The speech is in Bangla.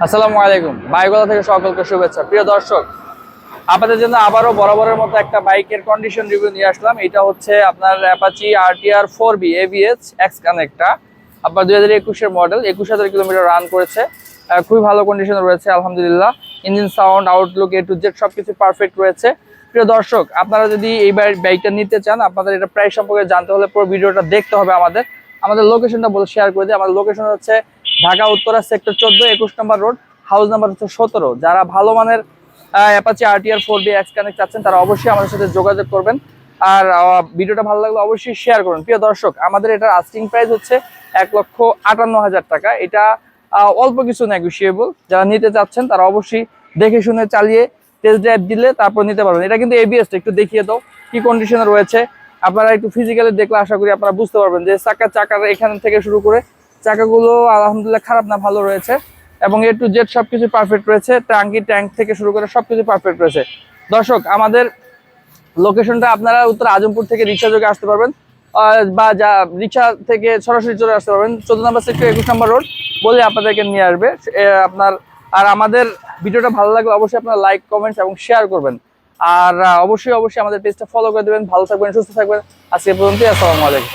আসসালামু আলাইকুম। বাইকওয়ালা থেকে সকলকে শুভেচ্ছা। প্রিয় দর্শক, আপনাদের জন্য আবারও বরাবরের মতো একটা বাইকের কন্ডিশন রিভিউ নিয়ে আসলাম। এটা হচ্ছে আপনার Apache RTR 4B ABS X কানেক্টটা। আপনার 2021-এর মডেল, 21,000 কিলোমিটার রান করেছে। খুবই ভালো কন্ডিশনে রয়েছে আলহামদুলিল্লাহ। Engine sound, Outlook, A to Z সবকিছু পারফেক্ট রয়েছে। প্রিয় দর্শক, আপনারা যদি এই বাইকটা নিতে চান, আপনাদের এটা প্রাইস সম্পর্কে জানতে হলে পুরো ভিডিওটা দেখতে হবে। আমাদের লোকেশনটা বলে শেয়ার করে দিই। আমাদের লোকেশন হচ্ছে ঢাকা উত্তরা সেক্টর 14, 21 নম্বর রোড, হাউস নাম্বার হচ্ছে 17। যারা ভালো মানের Apache RTR 4B x connect চাচ্ছেন তারা অবশ্যই আমাদের সাথে যোগাযোগ করবেন। আর ভিডিওটা ভালো লাগলে অবশ্যই শেয়ার করুন। প্রিয় দর্শক, আমাদের এটার আস্কিং প্রাইস হচ্ছে 1,58,000 টাকা। এটা অল্প কিছু নেগোশিয়েবল। যারা নিতে চাচ্ছেন তারা অবশ্যই দেখে শুনে চালিয়ে টেস্ট ড্রাইভ দিলে তারপর নিতে পারবেন। এটা কিন্তু ABS, একটু দেখিয়ে দাও কি কন্ডিশনে রয়েছে। আপনারা একটু ফিজিক্যালি দেখলে আশা করি আপনারা বুঝতে পারবেন যে চাকার এখান থেকে শুরু করে চাকাগুলো আলহামদুলিল্লাহ খারাপ না, ভালো রয়েছে। এবং A to Z সবকিছু পারফেক্ট রয়েছে। ট্যাঙ্ক থেকে শুরু করে সবকিছু পারফেক্ট রয়েছে। দর্শক, আমাদের লোকেশনটা আপনারা উত্তর আজমপুর থেকে রিক্সা যোগে আসতে পারবেন, বা যা রিক্সা থেকে সরাসরি চলে আসতে পারবেন 14 নম্বর সেক্টর, 21 নম্বর রোড বলে আপনাদেরকে নিয়ে আসবে। আর আমাদের ভিডিওটা ভালো লাগলে অবশ্যই আপনারা লাইক, কমেন্টস এবং শেয়ার করবেন। আর অবশ্যই আমাদের পেজটা ফলো করে দেবেন। ভালো থাকবেন, সুস্থ থাকবেন। আজকে পর্যন্ত, আসসালামু আলাইকুম।